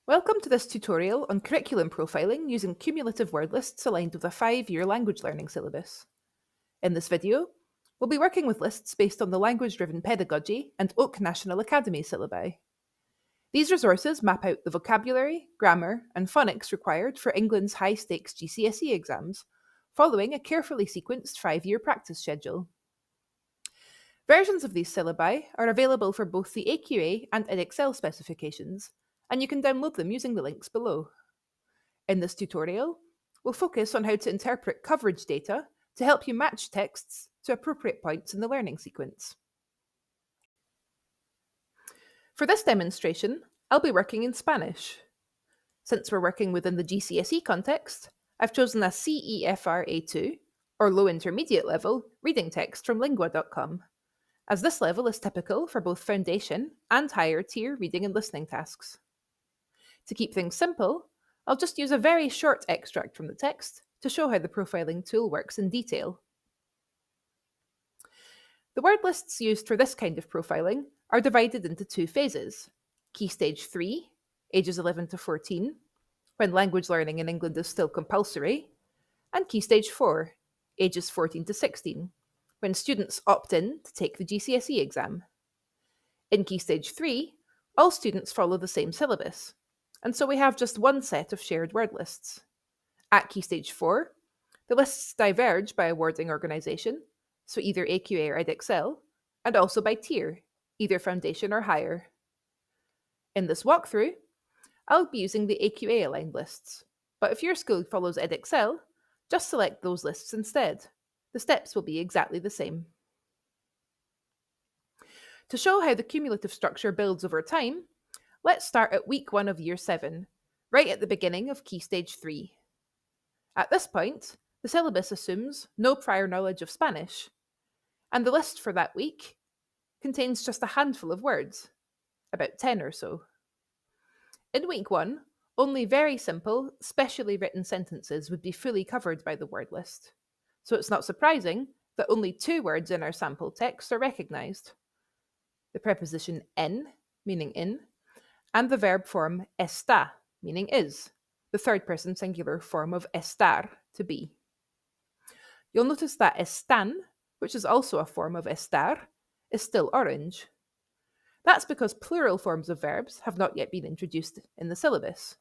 Welcome to this tutorial on curriculum profiling using cumulative word lists aligned with a 5-year language learning syllabus. In this video, we'll be working with lists based on the language-driven Pedagogy and Oak National Academy syllabi. These resources map out the vocabulary, grammar, and phonics required for England's high-stakes GCSE exams, following a carefully sequenced 5-year practice schedule. Versions of these syllabi are available for both the AQA and Edexcel specifications, and you can download them using the links below. In this tutorial, we'll focus on how to interpret coverage data to help you match texts to appropriate points in the learning sequence. For this demonstration, I'll be working in Spanish. Since we're working within the GCSE context, I've chosen a CEFR A2, or Low Intermediate Level, reading text from lingua.com, as this level is typical for both foundation and higher tier reading and listening tasks. To keep things simple, I'll just use a very short extract from the text to show how the profiling tool works in detail. The word lists used for this kind of profiling are divided into two phases: Key Stage 3, ages 11 to 14, when language learning in England is still compulsory, and Key Stage 4, ages 14 to 16, when students opt in to take the GCSE exam. In Key Stage 3, all students follow the same syllabus, and so we have just one set of shared word lists. At Key Stage 4, the lists diverge by awarding organisation, so either AQA or Edexcel, and also by tier, either foundation or higher. In this walkthrough, I'll be using the AQA-aligned lists, but if your school follows Edexcel, just select those lists instead. The steps will be exactly the same. To show how the cumulative structure builds over time, let's start at week 1 of year 7, right at the beginning of Key Stage 3. At this point, the syllabus assumes no prior knowledge of Spanish, and the list for that week contains just a handful of words, about 10 or so. In week 1, only very simple, specially written sentences would be fully covered by the word list, so it's not surprising that only 2 words in our sample text are recognised: the preposition en, meaning in, and the verb form está, meaning is, the third-person singular form of estar, to be. You'll notice that están, which is also a form of estar, is still orange. That's because plural forms of verbs have not yet been introduced in the syllabus.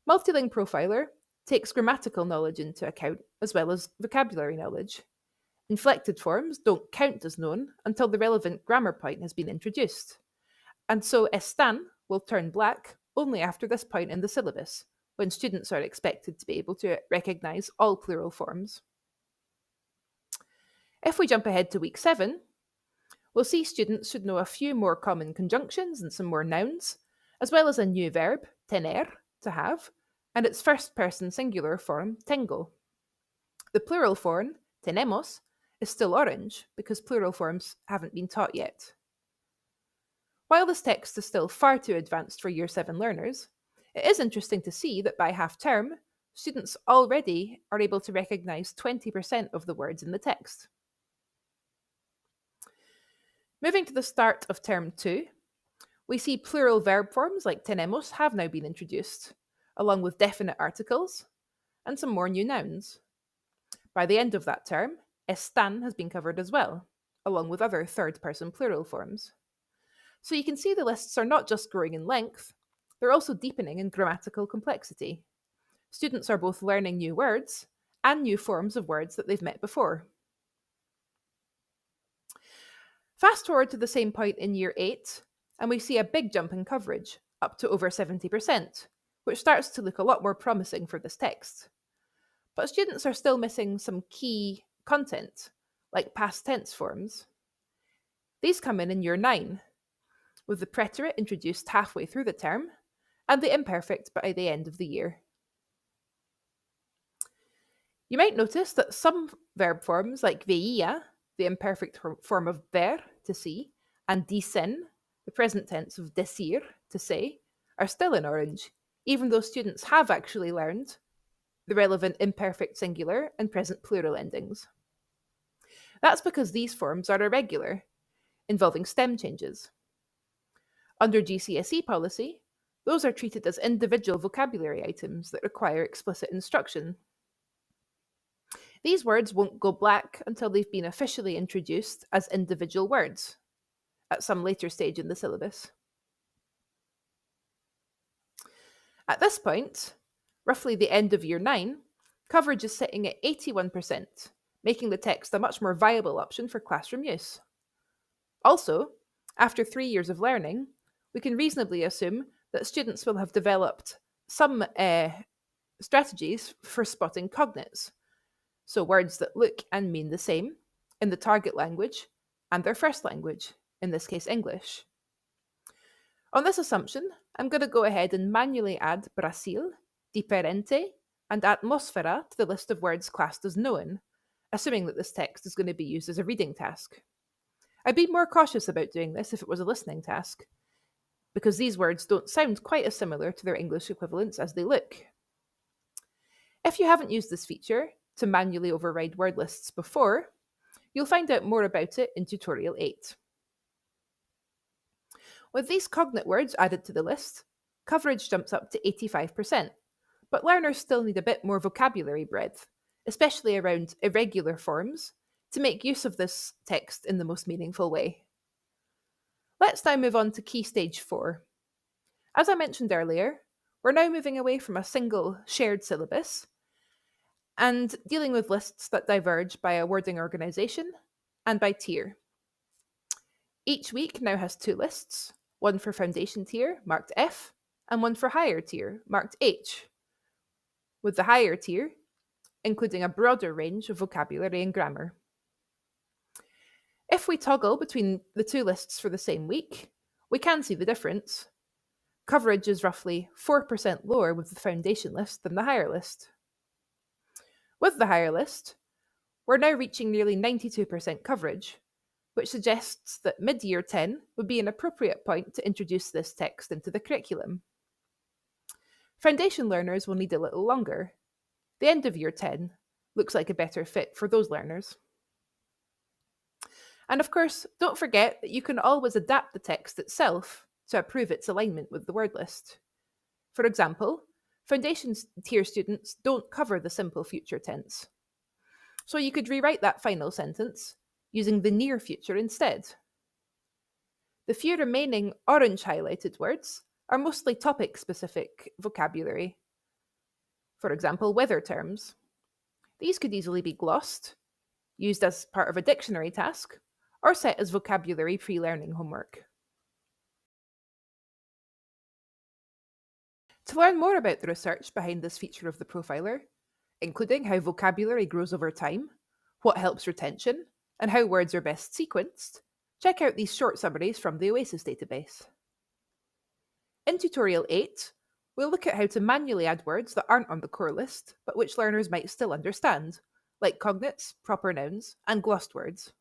MultilingProfiler takes grammatical knowledge into account as well as vocabulary knowledge. Inflected forms don't count as known until the relevant grammar point has been introduced, and so están will turn black only after this point in the syllabus, when students are expected to be able to recognise all plural forms. If we jump ahead to week 7, we'll see students should know a few more common conjunctions and some more nouns, as well as a new verb, tener, to have, and its first-person singular form, tengo. The plural form, tenemos, is still orange because plural forms haven't been taught yet. While this text is still far too advanced for Year 7 learners, it is interesting to see that by half-term, students already are able to recognise 20% of the words in the text. Moving to the start of Term 2, we see plural verb forms like tenemos have now been introduced, along with definite articles, and some more new nouns. By the end of that term, están has been covered as well, along with other third-person plural forms. So you can see the lists are not just growing in length, they're also deepening in grammatical complexity. Students are both learning new words and new forms of words that they've met before. Fast forward to the same point in Year 8, and we see a big jump in coverage, up to over 70%, which starts to look a lot more promising for this text. But students are still missing some key content, like past tense forms. These come in Year 9, with the preterite introduced halfway through the term, and the imperfect by the end of the year. You might notice that some verb forms like veía, the imperfect form of ver, to see, and dicen, the present tense of decir, to say, are still in orange, even though students have actually learned the relevant imperfect singular and present plural endings. That's because these forms are irregular, involving stem changes. Under GCSE policy, Those are treated as individual vocabulary items that require explicit instruction. These words won't go black until they've been officially introduced as individual words at some later stage in the syllabus. At this point, roughly the end of year 9, coverage is sitting at 81%, making the text a much more viable option for classroom use. Also, after 3 years of learning, we can reasonably assume that students will have developed some strategies for spotting cognates, so words that look and mean the same in the target language and their first language, in this case English. On this assumption, I'm going to go ahead and manually add Brasil, diferente, and atmosfera to the list of words classed as known, assuming that this text is going to be used as a reading task. I'd be more cautious about doing this if it was a listening task, because these words don't sound quite as similar to their English equivalents as they look. If you haven't used this feature to manually override word lists before, you'll find out more about it in Tutorial 8. With these cognate words added to the list, coverage jumps up to 85%, but learners still need a bit more vocabulary breadth, especially around irregular forms, to make use of this text in the most meaningful way. Let's now move on to Key Stage 4. As I mentioned earlier, we're now moving away from a single shared syllabus and dealing with lists that diverge by a wording organisation and by tier. Each week now has 2 lists, one for foundation tier, marked F, and one for higher tier, marked H, with the higher tier including a broader range of vocabulary and grammar. If we toggle between the 2 lists for the same week, we can see the difference. Coverage is roughly 4% lower with the foundation list than the higher list. With the higher list, we're now reaching nearly 92% coverage, which suggests that mid-year 10 would be an appropriate point to introduce this text into the curriculum. Foundation learners will need a little longer. The end of year 10 looks like a better fit for those learners. And of course, don't forget that you can always adapt the text itself to improve its alignment with the word list. For example, foundation tier students don't cover the simple future tense. So you could rewrite that final sentence using the near future instead. The few remaining orange highlighted words are mostly topic-specific vocabulary. For example, weather terms. These could easily be glossed, used as part of a dictionary task, or set as vocabulary pre-learning homework. To learn more about the research behind this feature of the profiler, including how vocabulary grows over time, what helps retention, and how words are best sequenced, check out these short summaries from the OASIS database. In Tutorial 8, we'll look at how to manually add words that aren't on the core list, but which learners might still understand, like cognates, proper nouns, and glossed words.